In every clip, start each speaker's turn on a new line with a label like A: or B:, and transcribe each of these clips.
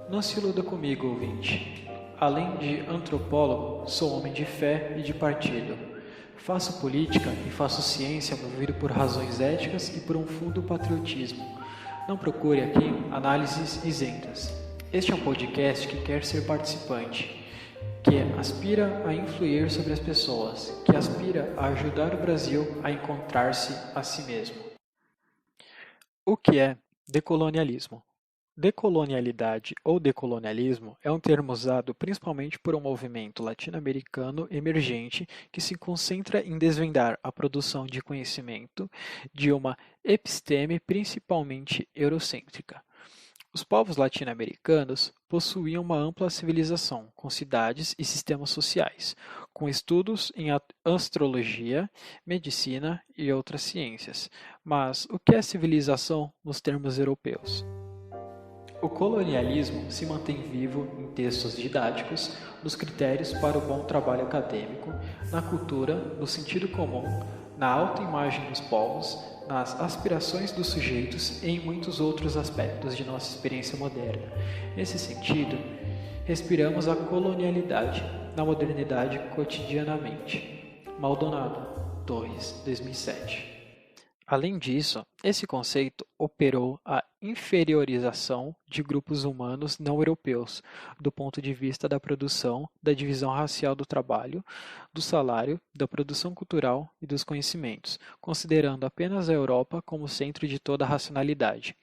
A: Não se iluda comigo, ouvinte. Além de antropólogo, sou homem de fé e de partido. Faço política e faço ciência movido por razões éticas e por um fundo patriotismo. Não procure aqui análises isentas. Este é um podcast que quer ser participante, que aspira a influir sobre as pessoas, que aspira a ajudar o Brasil a encontrar-se a si mesmo. O que é decolonialismo? Decolonialidade ou decolonialismo é um termo usado principalmente por um movimento latino-americano emergente que se concentra em desvendar a produção de conhecimento de uma episteme principalmente eurocêntrica. Os povos latino-americanos possuíam uma ampla civilização, com cidades e sistemas sociais, com estudos em astrologia, medicina e outras ciências. Mas o que é civilização nos termos europeus? O colonialismo se mantém vivo em textos didáticos, nos critérios para o bom trabalho acadêmico, na cultura, no sentido comum, na autoimagem dos povos, nas aspirações dos sujeitos e em muitos outros aspectos de nossa experiência moderna. Nesse sentido, respiramos a colonialidade na modernidade cotidianamente. Maldonado, Torres, 2007. Além disso, esse conceito operou a inferiorização de grupos humanos não europeus, do ponto de vista da produção, da divisão racial do trabalho, do salário, da produção cultural e dos conhecimentos, considerando apenas a Europa como centro de toda a racionalidade.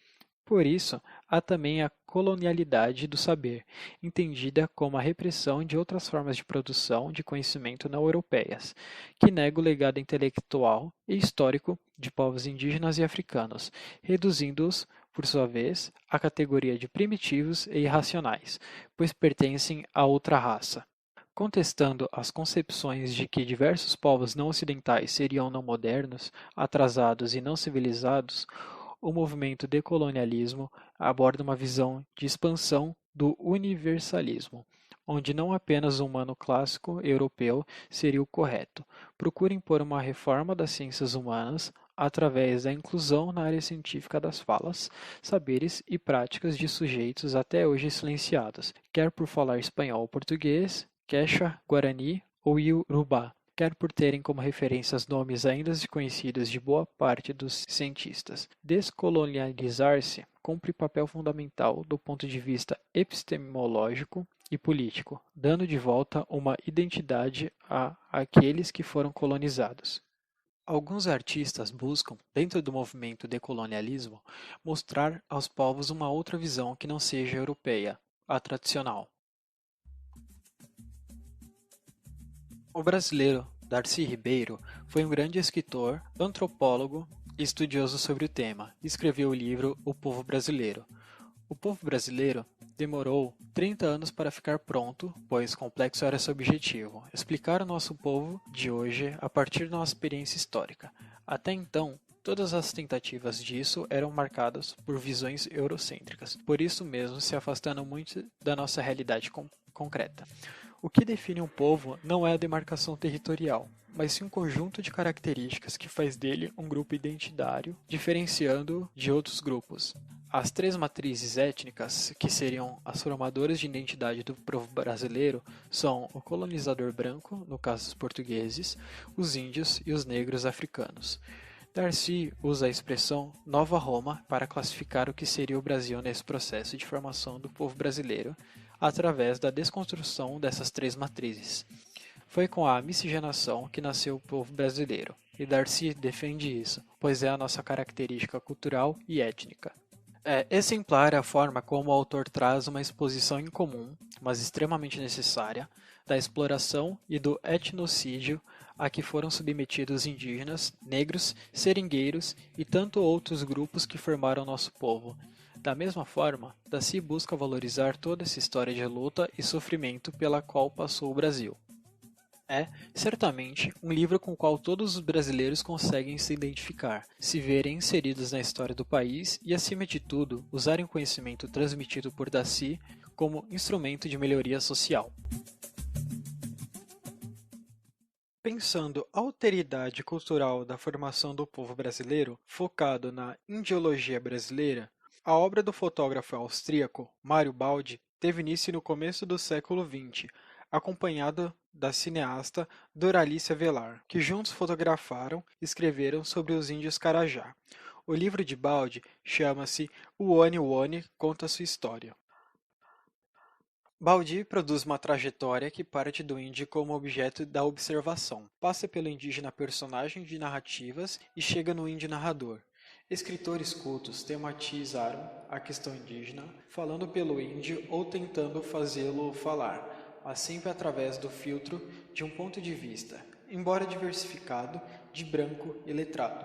A: Por isso, há também a colonialidade do saber, entendida como a repressão de outras formas de produção de conhecimento não europeias, que nega o legado intelectual e histórico de povos indígenas e africanos, reduzindo-os, por sua vez, à categoria de primitivos e irracionais, pois pertencem a outra raça. Contestando as concepções de que diversos povos não ocidentais seriam não modernos, atrasados e não civilizados, o movimento decolonialismo aborda uma visão de expansão do universalismo, onde não apenas o humano clássico europeu seria o correto. Procura impor uma reforma das ciências humanas através da inclusão na área científica das falas, saberes e práticas de sujeitos até hoje silenciados, quer por falar espanhol ou português, quechua, guarani ou iorubá, quer por terem como referências nomes ainda desconhecidos de boa parte dos cientistas. Descolonializar-se cumpre papel fundamental do ponto de vista epistemológico e político, dando de volta uma identidade a aqueles que foram colonizados. Alguns artistas buscam, dentro do movimento decolonialismo, mostrar aos povos uma outra visão que não seja europeia, a tradicional. O brasileiro Darcy Ribeiro foi um grande escritor, antropólogo e estudioso sobre o tema. Escreveu o livro O Povo Brasileiro. O povo brasileiro demorou 30 anos para ficar pronto, pois complexo era seu objetivo, explicar o nosso povo de hoje a partir da nossa experiência histórica. Até então, todas as tentativas disso eram marcadas por visões eurocêntricas, por isso mesmo se afastando muito da nossa realidade concreta. O que define um povo não é a demarcação territorial, mas sim um conjunto de características que faz dele um grupo identitário, diferenciando-o de outros grupos. As três matrizes étnicas, que seriam as formadoras de identidade do povo brasileiro, são o colonizador branco, no caso dos portugueses, os índios e os negros africanos. Darcy usa a expressão Nova Roma para classificar o que seria o Brasil nesse processo de formação do povo brasileiro, através da desconstrução dessas três matrizes. Foi com a miscigenação que nasceu o povo brasileiro, e Darcy defende isso, pois é a nossa característica cultural e étnica. É exemplar a forma como o autor traz uma exposição incomum, mas extremamente necessária, da exploração e do etnocídio a que foram submetidos indígenas, negros, seringueiros e tanto outros grupos que formaram nosso povo. Da mesma forma, Darcy busca valorizar toda essa história de luta e sofrimento pela qual passou o Brasil. É, certamente, um livro com o qual todos os brasileiros conseguem se identificar, se verem inseridos na história do país e, acima de tudo, usarem o conhecimento transmitido por Darcy como instrumento de melhoria social. Pensando a alteridade cultural da formação do povo brasileiro, focado na indiologia brasileira, A obra do fotógrafo austríaco Mário Baldi teve início no começo do século XX, acompanhado da cineasta Doralice Avelar, que juntos fotografaram e escreveram sobre os índios Carajá. O livro de Baldi chama-se O Wani Wani Conta Sua História. Baldi produz uma trajetória que parte do índio como objeto da observação, passa pelo indígena personagem de narrativas e chega no índio narrador. Escritores cultos tematizaram a questão indígena, falando pelo índio ou tentando fazê-lo falar, mas sempre através do filtro de um ponto de vista, embora diversificado, de branco e letrado.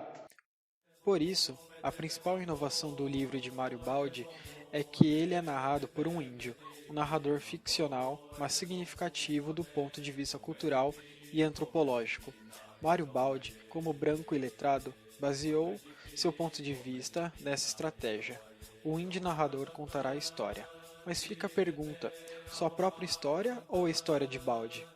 A: Por isso, a principal inovação do livro de Mário Baldi é que ele é narrado por um índio, um narrador ficcional, mas significativo do ponto de vista cultural e antropológico. Mário Baldi, como branco e letrado, baseou seu ponto de vista nessa estratégia. O índio narrador contará a história. Mas fica a pergunta, sua própria história ou a história de Baldi?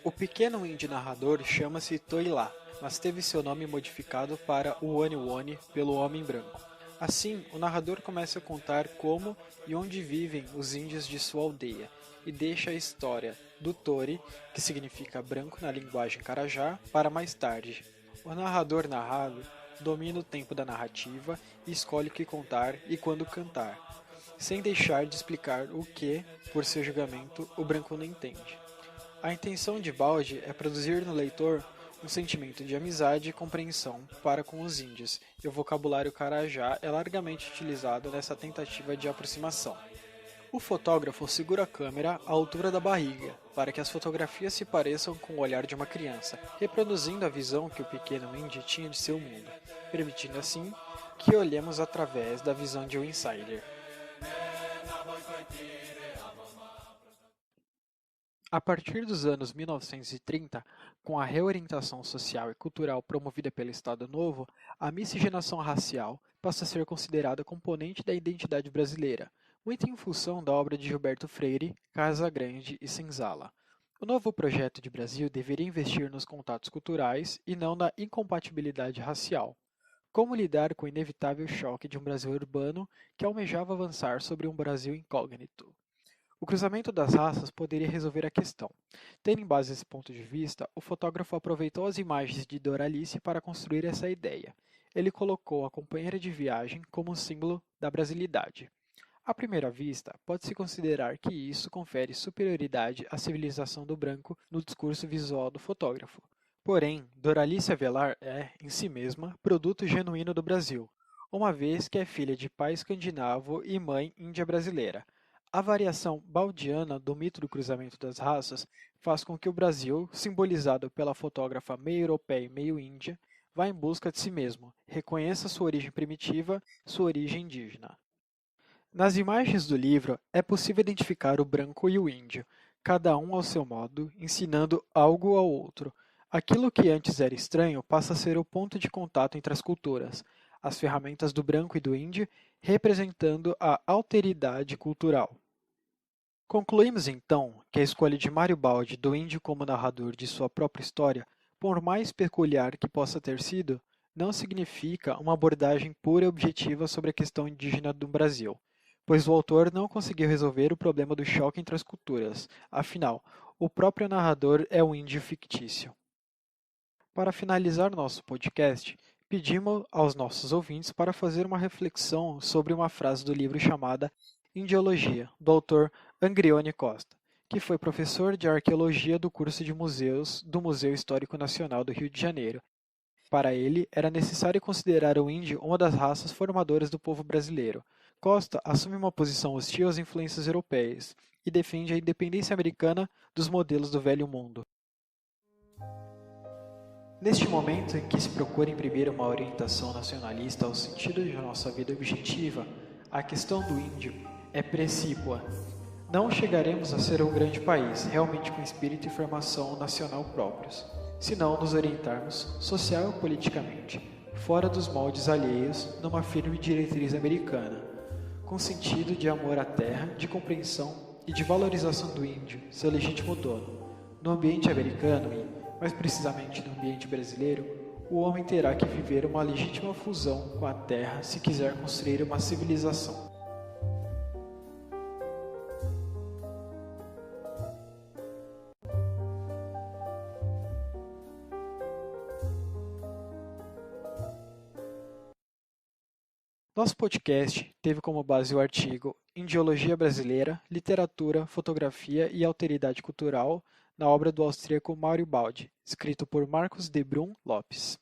A: O pequeno índio narrador chama-se Toilá, mas teve seu nome modificado para Wani Wani pelo homem branco. Assim, o narrador começa a contar como e onde vivem os índios de sua aldeia, e deixa a história do Tori, que significa branco na linguagem Carajá, para mais tarde. O narrador narrado domina o tempo da narrativa e escolhe o que contar e quando cantar, sem deixar de explicar o que, por seu julgamento, o branco não entende. A intenção de Baldi é produzir no leitor um sentimento de amizade e compreensão para com os índios, e o vocabulário Carajá é largamente utilizado nessa tentativa de aproximação. O fotógrafo segura a câmera à altura da barriga, para que as fotografias se pareçam com o olhar de uma criança, reproduzindo a visão que o pequeno índio tinha de seu mundo, permitindo assim que olhemos através da visão de um insider. A partir dos anos 1930, com a reorientação social e cultural promovida pelo Estado Novo, a miscigenação racial passa a ser considerada componente da identidade brasileira, muito em função da obra de Gilberto Freire, Casagrande e Senzala. O novo projeto de Brasil deveria investir nos contatos culturais e não na incompatibilidade racial. Como lidar com o inevitável choque de um Brasil urbano que almejava avançar sobre um Brasil incógnito? O cruzamento das raças poderia resolver a questão. Tendo em base esse ponto de vista, o fotógrafo aproveitou as imagens de Doralice para construir essa ideia. Ele colocou a companheira de viagem como um símbolo da brasilidade. À primeira vista, pode-se considerar que isso confere superioridade à civilização do branco no discurso visual do fotógrafo. Porém, Doralice Avelar é, em si mesma, produto genuíno do Brasil, uma vez que é filha de pai escandinavo e mãe índia brasileira. A variação baldiana do mito do cruzamento das raças faz com que o Brasil, simbolizado pela fotógrafa meio europeia e meio índia, vá em busca de si mesmo, reconheça sua origem primitiva, sua origem indígena. Nas imagens do livro, é possível identificar o branco e o índio, cada um ao seu modo, ensinando algo ao outro. Aquilo que antes era estranho passa a ser o ponto de contato entre as culturas, as ferramentas do branco e do índio representando a alteridade cultural. Concluímos então que a escolha de Mário Baldi do índio como narrador de sua própria história, por mais peculiar que possa ter sido, não significa uma abordagem pura e objetiva sobre a questão indígena do Brasil, pois o autor não conseguiu resolver o problema do choque entre as culturas, afinal, o próprio narrador é um índio fictício. Para finalizar nosso podcast, pedimos aos nossos ouvintes para fazer uma reflexão sobre uma frase do livro chamada Indiologia, do autor Angrione Costa, que foi professor de arqueologia do curso de museus do Museu Histórico Nacional do Rio de Janeiro. Para ele, era necessário considerar o índio uma das raças formadoras do povo brasileiro. Costa assume uma posição hostil às influências europeias e defende a independência americana dos modelos do Velho Mundo. Neste momento em que se procura imprimir uma orientação nacionalista ao sentido de nossa vida objetiva, a questão do índio é precípua. Não chegaremos a ser um grande país, realmente com espírito e formação nacional próprios, se não nos orientarmos social e politicamente, fora dos moldes alheios, numa firme diretriz americana, com sentido de amor à terra, de compreensão e de valorização do índio, seu legítimo dono. No ambiente americano e, mais precisamente no ambiente brasileiro, o homem terá que viver uma legítima fusão com a terra se quiser construir uma civilização. Nosso podcast teve como base o artigo Indiologia Brasileira, Literatura, Fotografia e Alteridade Cultural, na obra do austríaco Mauro Baldi, escrito por Marcos de Brum Lopes.